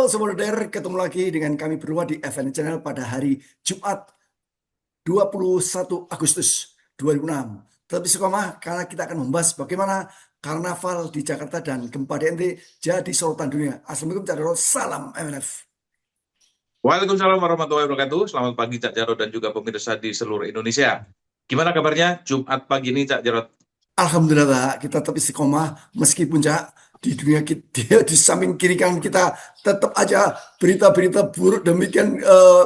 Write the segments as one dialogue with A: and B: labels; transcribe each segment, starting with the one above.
A: Sobat Daer, ketemu lagi dengan kami berdua di FN Channel pada hari Jumat 21 Agustus 2006. Tapi sekomah karena kita akan membahas bagaimana karnaval di Jakarta dan gempa di NT jadi sorotan dunia. Assalamualaikum, Cak Doro. Salam MNF.
B: Waalaikumsalam warahmatullahi wabarakatuh. Selamat pagi Cak Jarod dan juga pemirsa di seluruh Indonesia. Gimana kabarnya Jumat pagi ini Cak Jarod?
A: Alhamdulillah, Pak, kita tetap istiqomah meskipun Cak di dunia kita, di samping kiri kanan kita tetap aja berita-berita buruk demikian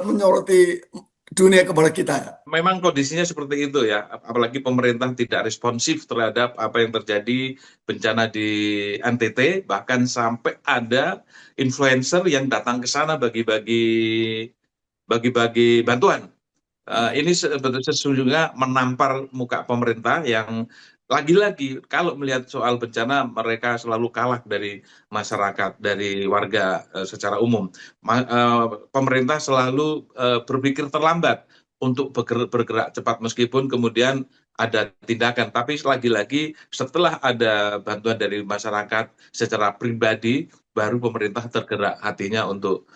A: menyoroti dunia kepada kita.
B: Memang kondisinya seperti itu ya, apalagi pemerintah tidak responsif terhadap apa yang terjadi bencana di NTT, bahkan sampai ada influencer yang datang ke sana bagi-bagi bantuan. Ini sesungguhnya menampar muka pemerintah yang lagi-lagi kalau melihat soal bencana mereka selalu kalah dari masyarakat, dari warga secara umum. Pemerintah selalu berpikir terlambat untuk bergerak cepat meskipun kemudian ada tindakan. Tapi lagi-lagi setelah ada bantuan dari masyarakat secara pribadi, baru pemerintah tergerak hatinya untuk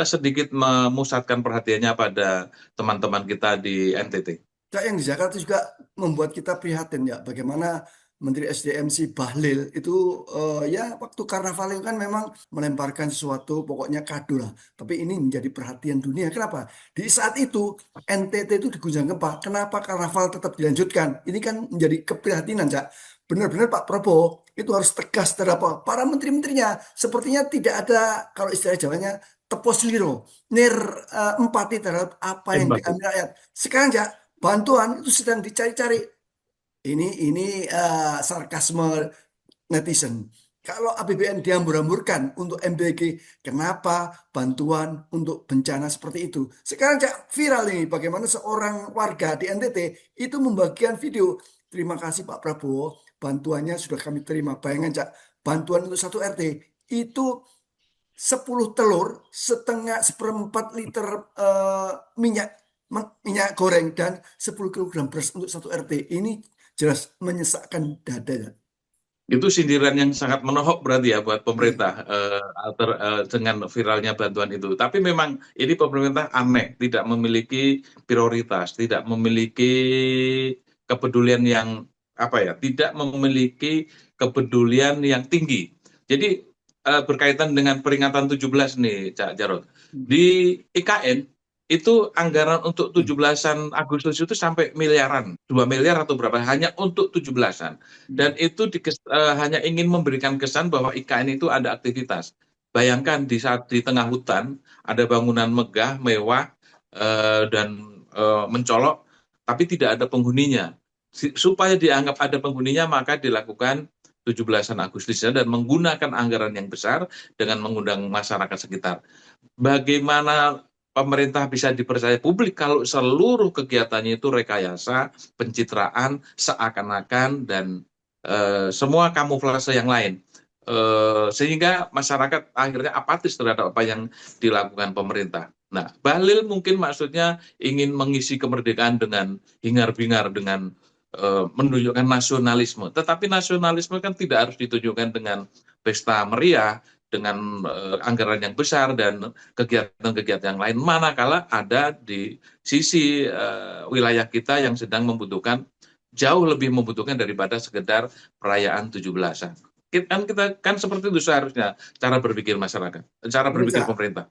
B: sedikit memusatkan perhatiannya pada teman-teman kita di NTT.
A: Cak, yang di Jakarta juga membuat kita prihatin ya, bagaimana Menteri SDM si Bahlil itu ya waktu karnaval itu kan memang melemparkan sesuatu pokoknya kado lah. Tapi ini menjadi perhatian dunia. Kenapa? Di saat itu NTT itu diguncang gempa. Kenapa karnaval tetap dilanjutkan? Ini kan menjadi keprihatinan, Cak. Benar-benar Pak Prabowo itu harus tegas terhadap para menteri-menterinya. Sepertinya tidak ada, kalau istilah Jawanya, tepos liro, nir empati terhadap apa yang
B: Empati.
A: diambil rakyat. Sekarang, Cak, bantuan itu sedang dicari-cari. Ini sarkasme netizen. Kalau APBN dihambur-hamburkan untuk MBG, kenapa bantuan untuk bencana seperti itu? Sekarang Cak, viral ini bagaimana seorang warga di NTT itu membagikan video. Terima kasih Pak Prabowo, bantuannya sudah kami terima. Bayangkan Cak, bantuan untuk satu RT itu 10 telur, setengah seperempat liter minyak minyak goreng dan 10 kilogram beras untuk satu RT. Ini jelas menyesakkan dada. Ya.
B: Itu sindiran yang sangat menohok berarti ya buat
A: Iya.
B: pemerintah dengan viralnya bantuan itu. Tapi memang ini pemerintah aneh, tidak memiliki prioritas, tidak memiliki kepedulian yang apa ya, tidak memiliki kepedulian yang tinggi. Jadi berkaitan dengan peringatan 17 nih, Cak Jarod. Di IKN itu anggaran untuk 17-an Agustus itu sampai miliaran, 2 miliar atau berapa hanya untuk 17-an. Dan itu hanya ingin memberikan kesan bahwa IKN itu ada aktivitas. Bayangkan di saat di tengah hutan ada bangunan megah, mewah dan mencolok, tapi tidak ada penghuninya. Supaya dianggap ada penghuninya maka dilakukan 17-an Agustusnya dan menggunakan anggaran yang besar dengan mengundang masyarakat sekitar. Bagaimana pemerintah bisa dipercaya publik kalau seluruh kegiatannya itu rekayasa, pencitraan, seakan-akan dan semua kamuflase yang lain. Sehingga masyarakat akhirnya apatis terhadap apa yang dilakukan pemerintah. Nah, Bahlil mungkin maksudnya ingin mengisi kemerdekaan dengan hingar-bingar, dengan menunjukkan nasionalisme. Tetapi nasionalisme kan tidak harus ditunjukkan dengan pesta meriah, dengan anggaran yang besar dan kegiatan-kegiatan yang lain. Manakala ada di sisi wilayah kita yang sedang membutuhkan, jauh lebih membutuhkan daripada sekedar perayaan 17-an. Kan seperti itu seharusnya cara berpikir masyarakat, cara
A: Ini
B: berpikir
A: Cak,
B: pemerintah.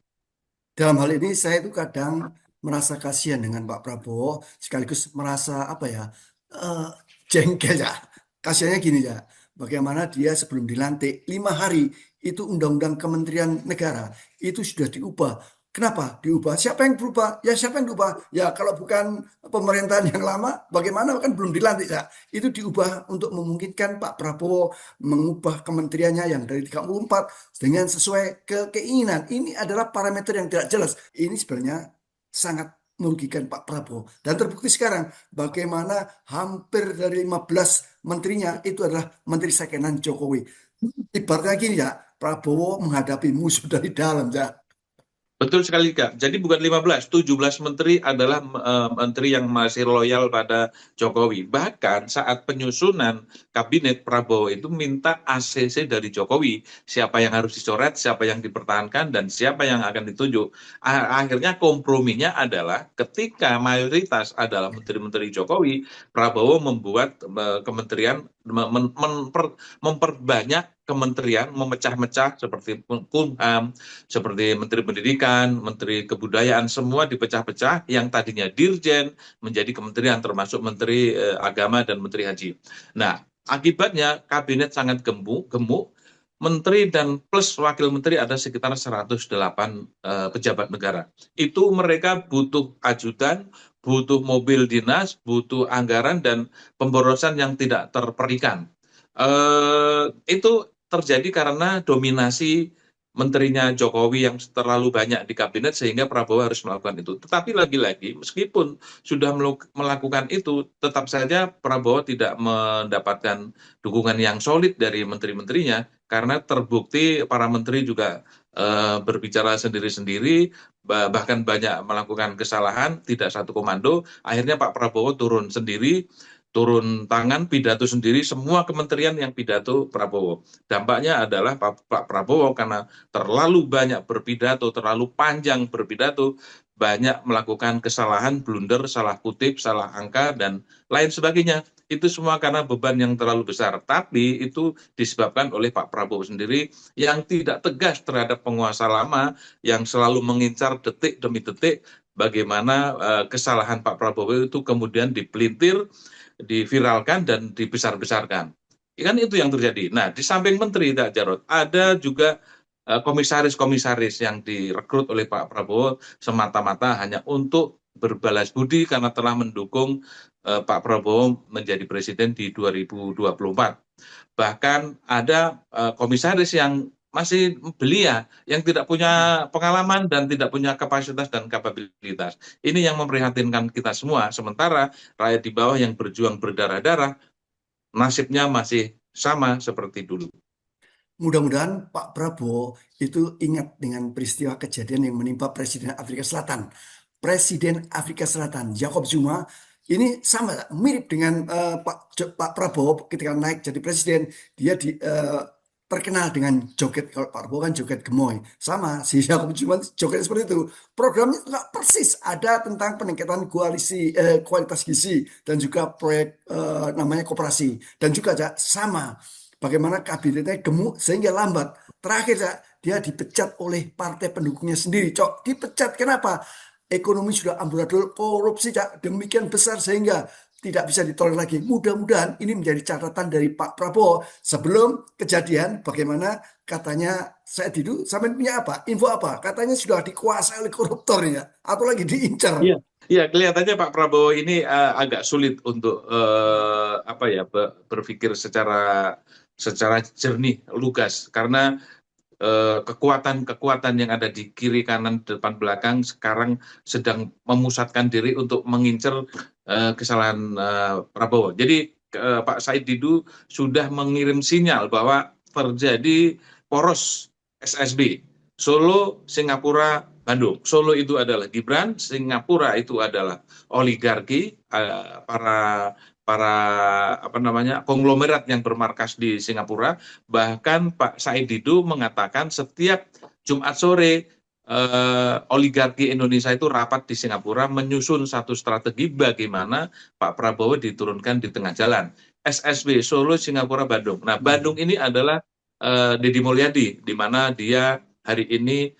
A: dalam hal ini saya itu kadang merasa kasihan dengan Pak Prabowo, sekaligus merasa apa ya, eh, jengkel ya. Kasihannya gini ya, bagaimana dia sebelum dilantik 5 hari itu undang-undang Kementerian Negara itu sudah diubah. Kenapa diubah? Siapa yang berubah? Ya siapa yang berubah? Ya kalau bukan pemerintahan yang lama, bagaimana kan belum dilantik ya. Itu diubah untuk memungkinkan Pak Prabowo mengubah kementeriannya yang dari 34 dengan sesuai keinginan. Ini adalah parameter yang tidak jelas. Ini sebenarnya sangat merugikan Pak Prabowo. Dan terbukti sekarang bagaimana hampir dari 15 menterinya itu adalah menteri sekenan Jokowi. Ibaratnya gini ya, Prabowo menghadapi musuh dari dalam ya.
B: Betul sekali Kak. Jadi bukan 15, 17 menteri adalah menteri yang masih loyal pada Jokowi. Bahkan saat penyusunan kabinet Prabowo itu minta ACC dari Jokowi. Siapa yang harus dicoret, siapa yang dipertahankan, dan siapa yang akan ditunjuk. Akhirnya komprominya adalah ketika mayoritas adalah menteri-menteri Jokowi, Prabowo membuat kementerian memperbanyak kementerian, memecah-mecah seperti Kumham, seperti Menteri Pendidikan, Menteri Kebudayaan, semua dipecah-pecah yang tadinya dirjen menjadi kementerian termasuk Menteri Agama dan Menteri Haji. Nah, akibatnya kabinet sangat gemuk, menteri dan plus wakil menteri ada sekitar 108 pejabat negara. Itu mereka butuh ajudan, butuh mobil dinas, butuh anggaran dan pemborosan yang tidak terperikan. Itu terjadi karena dominasi menterinya Jokowi yang terlalu banyak di kabinet sehingga Prabowo harus melakukan itu. Tetapi lagi-lagi meskipun sudah melakukan itu, tetap saja Prabowo tidak mendapatkan dukungan yang solid dari menteri-menterinya karena terbukti para menteri juga berbicara sendiri-sendiri, bahkan banyak melakukan kesalahan, tidak satu komando. Akhirnya Pak Prabowo turun sendiri, turun tangan, pidato sendiri, semua kementerian yang pidato Prabowo. Dampaknya adalah Pak Prabowo karena terlalu banyak berpidato, terlalu panjang berpidato, banyak melakukan kesalahan, blunder, salah kutip, salah angka, dan lain sebagainya. Itu semua karena beban yang terlalu besar. Tapi itu disebabkan oleh Pak Prabowo sendiri yang tidak tegas terhadap penguasa lama, yang selalu mengincar detik demi detik bagaimana kesalahan Pak Prabowo itu kemudian dipelintir, diviralkan, dan dibesar-besarkan. Kan itu yang terjadi. Nah, di samping menteri, Kak Jarod, ada juga komisaris-komisaris yang direkrut oleh Pak Prabowo semata-mata hanya untuk berbalas budi karena telah mendukung Pak Prabowo menjadi presiden di 2024. Bahkan ada komisaris yang masih belia, yang tidak punya pengalaman dan tidak punya kapasitas dan kapabilitas. Ini yang memprihatinkan kita semua. Sementara rakyat di bawah yang berjuang berdarah-darah, nasibnya masih sama seperti dulu.
A: Mudah-mudahan Pak Prabowo itu ingat dengan peristiwa kejadian yang menimpa Presiden Afrika Selatan. Presiden Afrika Selatan, Jacob Zuma, ini sama mirip dengan Pak Prabowo ketika naik jadi presiden. Dia terkenal dengan joget, kalau Pak Prabowo kan joget gemoy. Sama, si Jacob Zuma joget seperti itu. Programnya nggak persis ada tentang peningkatan kualitas gizi dan juga proyek namanya koperasi. Dan juga sama bagaimana kabinetnya gemuk sehingga lambat. Terakhir, Cak, dia dipecat oleh partai pendukungnya sendiri. Cok, dipecat kenapa? Ekonomi sudah amburadul, korupsi, Cak, demikian besar sehingga tidak bisa ditolerir lagi. Mudah-mudahan ini menjadi catatan dari Pak Prabowo sebelum kejadian bagaimana katanya saya Didu sampai punya apa? Info apa? Katanya sudah dikuasai oleh koruptor ya, atau lagi diincar.
B: Iya, iya, kelihatannya Pak Prabowo ini agak sulit untuk apa ya berpikir secara jernih, lugas, karena kekuatan-kekuatan yang ada di kiri, kanan, depan, belakang sekarang sedang memusatkan diri untuk mengincar kesalahan Prabowo. Jadi Pak Said Didu sudah mengirim sinyal bahwa terjadi poros SSB, Solo, Singapura, Bandung. Solo itu adalah Gibran, Singapura itu adalah oligarki, para para apa namanya konglomerat yang bermarkas di Singapura. Bahkan Pak Said Didu mengatakan setiap Jumat sore oligarki Indonesia itu rapat di Singapura menyusun satu strategi bagaimana Pak Prabowo diturunkan di tengah jalan. SSB, Solo, Singapura, Bandung. Nah, Bandung ini adalah Deddy Mulyadi, di mana dia hari ini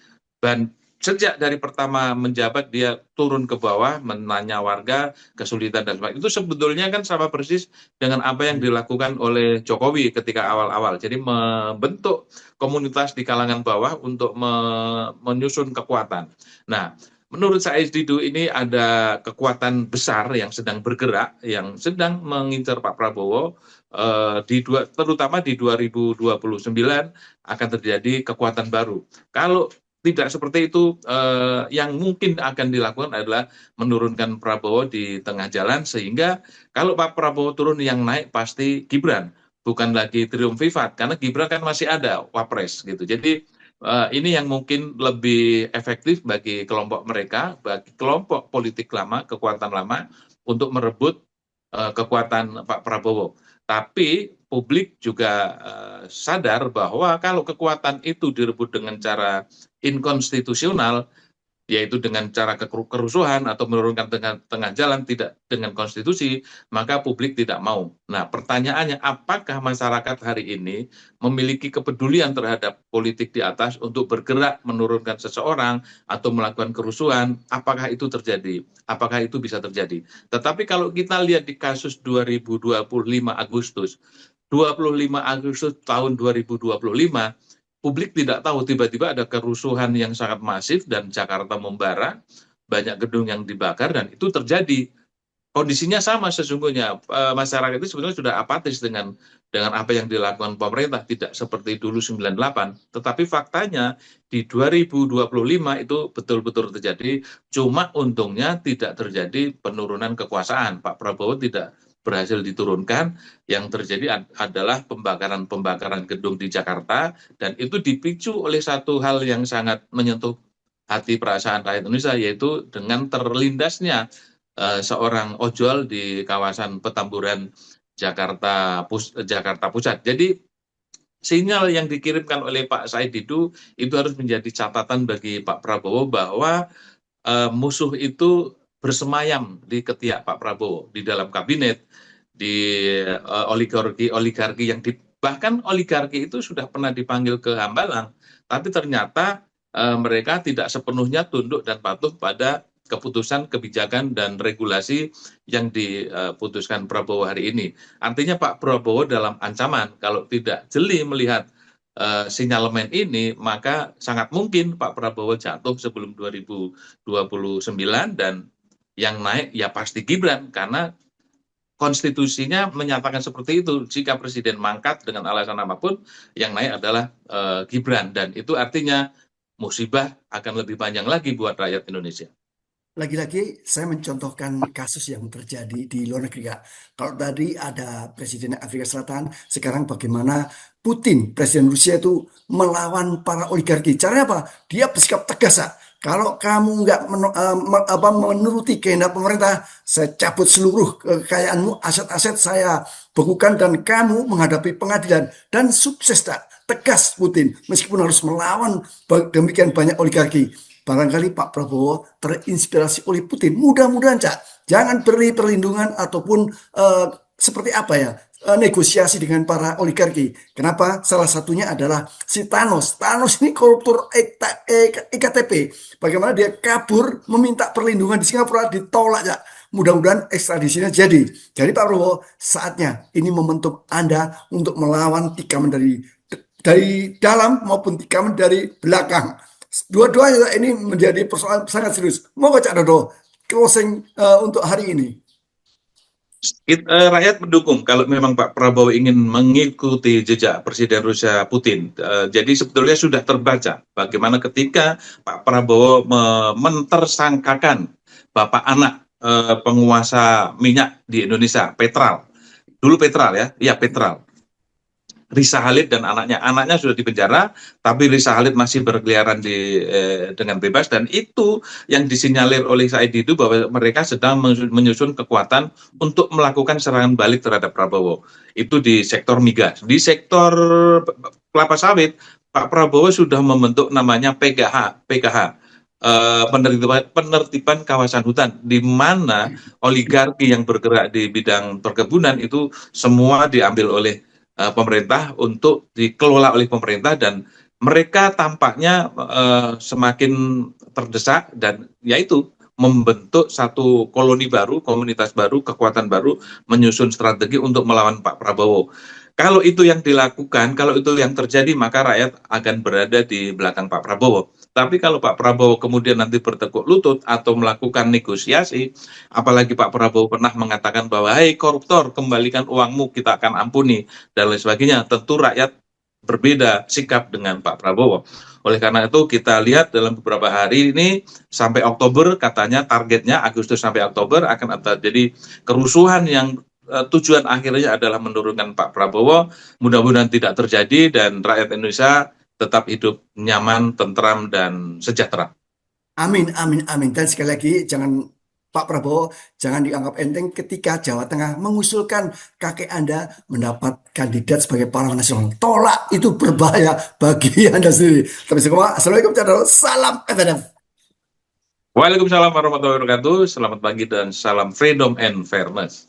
B: sejak dari pertama menjabat dia turun ke bawah menanya warga kesulitan dan sebagainya. Itu sebetulnya kan sama persis dengan apa yang dilakukan oleh Jokowi ketika awal-awal. Jadi membentuk komunitas di kalangan bawah untuk menyusun kekuatan. Nah, menurut saya Didu ini ada kekuatan besar yang sedang bergerak, yang sedang mengincar Pak Prabowo, terutama di 2029 akan terjadi kekuatan baru. Kalau tidak seperti itu, yang mungkin akan dilakukan adalah menurunkan Prabowo di tengah jalan, sehingga kalau Pak Prabowo turun yang naik pasti Gibran, bukan lagi triumvirat, karena Gibran kan masih ada wapres gitu. Jadi Ini yang mungkin lebih efektif bagi kelompok mereka, bagi kelompok politik lama, kekuatan lama, untuk merebut kekuatan Pak Prabowo. Tapi publik juga sadar bahwa kalau kekuatan itu direbut dengan cara inkonstitusional, yaitu dengan cara kerusuhan atau menurunkan tengah jalan tidak dengan konstitusi, maka publik tidak mau. Nah, pertanyaannya, apakah masyarakat hari ini memiliki kepedulian terhadap politik di atas untuk bergerak menurunkan seseorang atau melakukan kerusuhan? Apakah itu terjadi? Apakah itu bisa terjadi? Tetapi kalau kita lihat di kasus 2025 Agustus, 25 Agustus tahun 2025, publik tidak tahu tiba-tiba ada kerusuhan yang sangat masif dan Jakarta membara, banyak gedung yang dibakar dan itu terjadi. Kondisinya sama sesungguhnya. Masyarakat itu sebenarnya sudah apatis dengan apa yang dilakukan pemerintah, tidak seperti dulu 98. Tetapi faktanya di 2025 itu betul-betul terjadi, cuma untungnya tidak terjadi penurunan kekuasaan. Pak Prabowo tidak berhasil diturunkan, yang terjadi adalah pembakaran-pembakaran gedung di Jakarta, dan itu dipicu oleh satu hal yang sangat menyentuh hati perasaan rakyat Indonesia, yaitu dengan terlindasnya seorang ojol di kawasan Petamburan, Jakarta Pusat. Jadi sinyal yang dikirimkan oleh Pak Said itu harus menjadi catatan bagi Pak Prabowo bahwa musuh itu bersemayam di ketiak Pak Prabowo, di dalam kabinet, di oligarki yang bahkan oligarki itu sudah pernah dipanggil ke Hambalang, tapi ternyata mereka tidak sepenuhnya tunduk dan patuh pada keputusan, kebijakan, dan regulasi yang diputuskan Prabowo hari ini. Artinya Pak Prabowo dalam ancaman, kalau tidak jeli melihat sinyalemen ini, maka sangat mungkin Pak Prabowo jatuh sebelum 2029, dan yang naik ya pasti Gibran, karena konstitusinya menyatakan seperti itu. Jika presiden mangkat dengan alasan apapun, yang naik adalah Gibran, dan itu artinya musibah akan lebih panjang lagi buat rakyat Indonesia.
A: Lagi-lagi saya mencontohkan kasus yang terjadi di luar negeri, Kak. Kalau tadi ada Presiden Afrika Selatan, sekarang bagaimana Putin, Presiden Rusia itu melawan para oligarki. Caranya apa? Dia bersikap tegas, Kak. Kalau kamu nggak menuruti kehendak pemerintah, saya cabut seluruh kekayaanmu, aset-aset saya bekukan, dan kamu menghadapi pengadilan. Dan sukses, Kak. Tegas Putin, meskipun harus melawan demikian banyak oligarki. Barangkali Pak Prabowo terinspirasi oleh Putin. Mudah-mudahan, Cak, jangan beri perlindungan ataupun seperti apa ya, negosiasi dengan para oligarki. Kenapa? Salah satunya adalah si Thanos. Thanos ini koruptor EKTP. Bagaimana dia kabur meminta perlindungan di Singapura, ditolak, Cak. Mudah-mudahan ekstradisinya jadi. Jadi Pak Prabowo, saatnya ini momentum Anda untuk melawan tikaman dari dalam maupun tikaman dari belakang. Dua-duanya ini menjadi persoalan sangat serius. Mau Cak Dodo closing untuk hari ini?
B: Rakyat mendukung kalau memang Pak Prabowo ingin mengikuti jejak Presiden Rusia Putin. Jadi sebetulnya sudah terbaca bagaimana ketika Pak Prabowo mentersangkakan bapak anak penguasa minyak di Indonesia, Petral. Dulu Petral ya, iya Petral. Risa Halid dan anaknya sudah dipenjara, tapi Risa Halid masih berkeliaran dengan bebas, dan itu yang disinyalir oleh Said Didu bahwa mereka sedang menyusun kekuatan untuk melakukan serangan balik terhadap Prabowo. Itu di sektor migas. Di sektor kelapa sawit, Pak Prabowo sudah membentuk namanya PKH, penertiban kawasan hutan, di mana oligarki yang bergerak di bidang perkebunan itu semua diambil oleh pemerintah untuk dikelola oleh pemerintah, dan mereka tampaknya semakin terdesak, dan yaitu membentuk satu koloni baru, komunitas baru, kekuatan baru, menyusun strategi untuk melawan Pak Prabowo. Kalau itu yang dilakukan, kalau itu yang terjadi, maka rakyat akan berada di belakang Pak Prabowo. Tapi kalau Pak Prabowo kemudian nanti bertekuk lutut atau melakukan negosiasi, apalagi Pak Prabowo pernah mengatakan bahwa, "Hei koruptor, kembalikan uangmu, kita akan ampuni," dan lain sebagainya, tentu rakyat berbeda sikap dengan Pak Prabowo. Oleh karena itu kita lihat dalam beberapa hari ini sampai Oktober, katanya targetnya Agustus sampai Oktober akan terjadi kerusuhan yang tujuan akhirnya adalah menurunkan Pak Prabowo. Mudah-mudahan tidak terjadi, dan rakyat Indonesia tetap hidup nyaman, tentram, dan sejahtera.
A: Amin, amin, amin. Dan sekali lagi, jangan Pak Prabowo, jangan dianggap enteng ketika Jawa Tengah mengusulkan kakek Anda mendapat kandidat sebagai pahlawan nasional. Tolak, itu berbahaya bagi Anda sendiri. Tapi semua, Assalamualaikum, salam FNF.
B: Waalaikumsalam warahmatullahi wabarakatuh. Selamat pagi dan salam freedom and fairness.